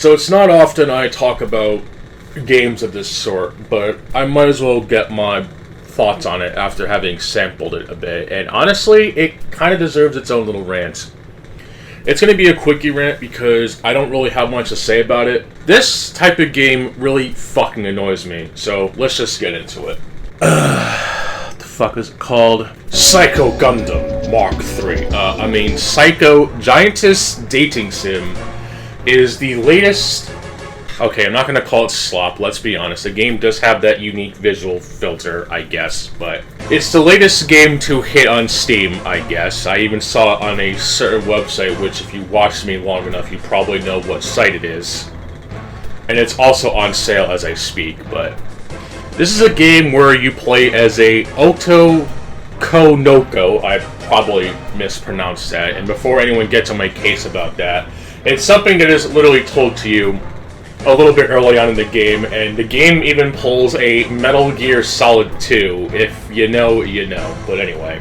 So it's not often I talk about games of this sort, but I might as well get my thoughts on it after having sampled it a bit. And honestly, it kind of deserves its own little rant. It's going to be a quickie rant because I don't really have much to say about it. This type of game really fucking annoys me, so let's just get into it. What the fuck is it called? SAEKO Gundam Mark III. SAEKO Giantess Dating Sim is the latest... Okay, I'm not going to call it slop, let's be honest. The game does have that unique visual filter, I guess, but it's the latest game to hit on Steam, I guess. I even saw it on a certain website, which if you watched me long enough, you probably know what site it is. And it's also on sale as I speak, but this is a game where you play as a Otokonoko. I probably mispronounced that, and before anyone gets on my case about that, it's something that is literally told to you a little bit early on in the game, and the game even pulls a Metal Gear Solid 2. If you know, you know. But anyway.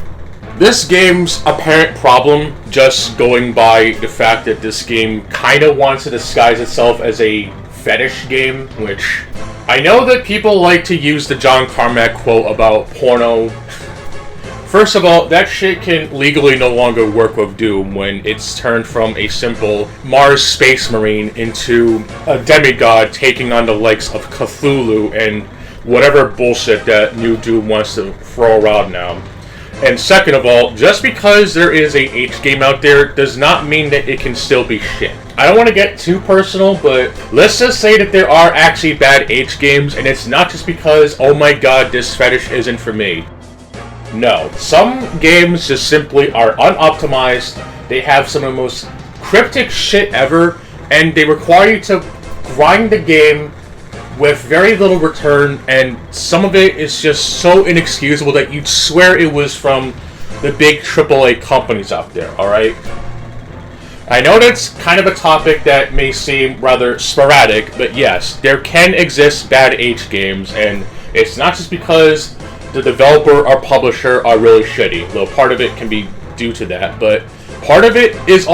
This game's apparent problem, just going by the fact that this game kind of wants to disguise itself as a fetish game, which I know that people like to use the John Carmack quote about porno. First of all, that shit can legally no longer work with Doom when it's turned from a simple Mars Space Marine into a demigod taking on the likes of Cthulhu and whatever bullshit that new Doom wants to throw around now. And second of all, just because there is a H game out there does not mean that it can still be shit. I don't want to get too personal, but let's just say that there are actually bad H games, and it's not just because, oh my god, this fetish isn't for me. No, some games just simply are unoptimized, they have some of the most cryptic shit ever, and they require you to grind the game with very little return, and some of it is just so inexcusable that you'd swear it was from the big AAA companies out there, alright? I know that's kind of a topic that may seem rather sporadic, but yes, there can exist bad H games, and it's not just because the developer or publisher are really shitty, though part of it can be due to that, but part of it is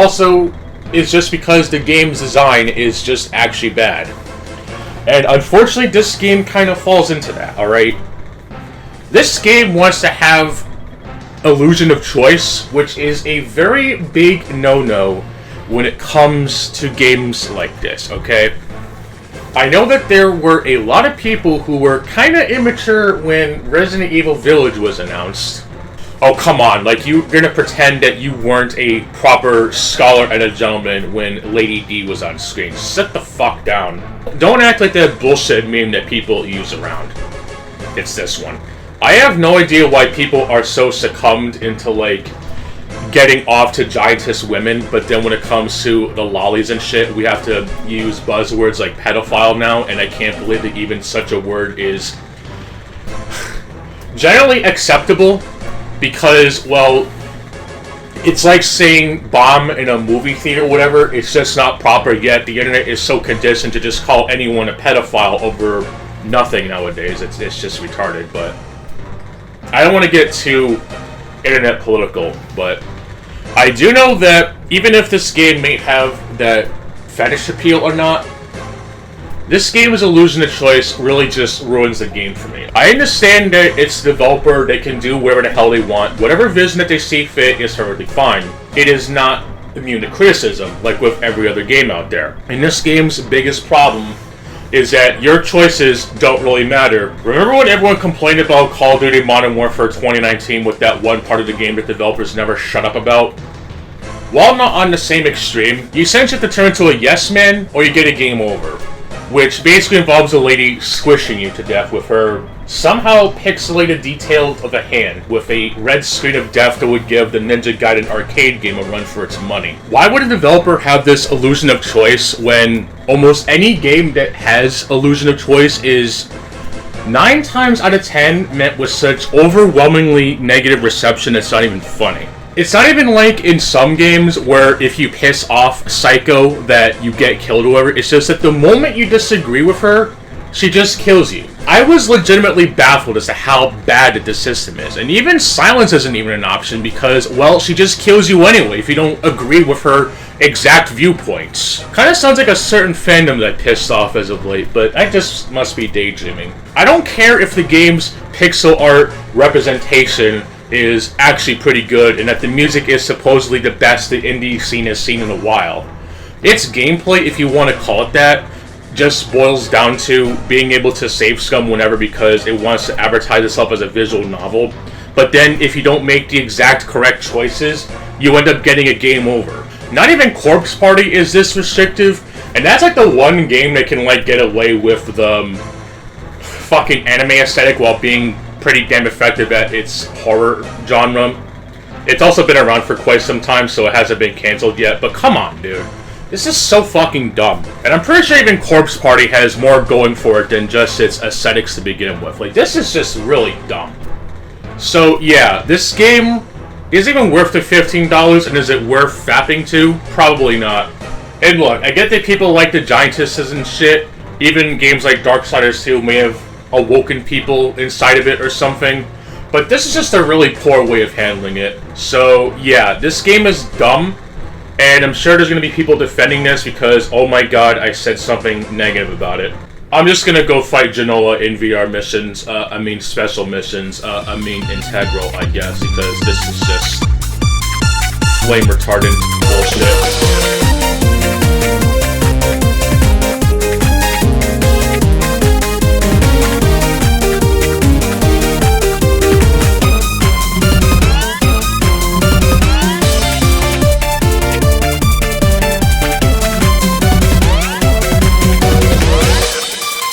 just because the game's design is just actually bad. And unfortunately, this game kind of falls into that, alright? This game wants to have illusion of choice, which is a very big no-no when it comes to games like this, okay? I know that there were a lot of people who were kind of immature when Resident Evil Village was announced. Oh, come on, like, you're gonna pretend that you weren't a proper scholar and a gentleman when Lady D was on screen. Sit the fuck down. Don't act like that bullshit meme that people use around. It's this one. I have no idea why people are so succumbed into, like, getting off to Giantess women, but then when it comes to the lollies and shit, we have to use buzzwords like pedophile now, and I can't believe that even such a word is generally acceptable, because, well, it's like saying bomb in a movie theater or whatever. It's just not proper yet. The internet is so conditioned to just call anyone a pedophile over nothing nowadays. It's just retarded, but I don't want to get too internet political, but I do know that even if this game may have that fetish appeal or not, this game's illusion of choice really just ruins the game for me. I understand that it's the developer, they can do whatever the hell they want. Whatever vision that they see fit is perfectly fine. It is not immune to criticism, like with every other game out there. And this game's biggest problem is that your choices don't really matter. Remember when everyone complained about Call of Duty Modern Warfare 2019 with that one part of the game that developers never shut up about? While not on the same extreme, you essentially have to turn into a yes man or you get a game over, which basically involves a lady squishing you to death with her somehow pixelated detail of a hand with a red screen of death that would give the Ninja Gaiden arcade game a run for its money. Why would a developer have this illusion of choice when almost any game that has illusion of choice is 9 times out of 10 met with such overwhelmingly negative reception it's not even funny? It's not even like in some games where if you piss off Psycho that you get killed or whatever. It's just that the moment you disagree with her, she just kills you. I was legitimately baffled as to how bad this system is. And even silence isn't even an option because, well, she just kills you anyway if you don't agree with her exact viewpoints. Kind of sounds like a certain fandom that pissed off as of late, but I just must be daydreaming. I don't care if the game's pixel art representation is actually pretty good and that the music is supposedly the best the indie scene has seen in a while. Its gameplay, if you want to call it that, just boils down to being able to save scum whenever because it wants to advertise itself as a visual novel. But then if you don't make the exact correct choices, you end up getting a game over. Not even Corpse Party is this restrictive, and that's like the one game that can like get away with the fucking anime aesthetic while being pretty damn effective at its horror genre. It's also been around for quite some time, so it hasn't been cancelled yet, but come on, dude. This is so fucking dumb. And I'm pretty sure even Corpse Party has more going for it than just its aesthetics to begin with. Like, this is just really dumb. So, yeah, this game is even worth the $15, and is it worth fapping to? Probably not. And look, I get that people like the Giantesses and shit. Even games like Darksiders 2 may have awoken people inside of it or something. But this is just a really poor way of handling it. So, yeah, this game is dumb. And I'm sure there's going to be people defending this because, oh my god, I said something negative about it. I'm just going to go fight Genoa in VR missions, special missions, integral, I guess, because this is just flame retardant bullshit.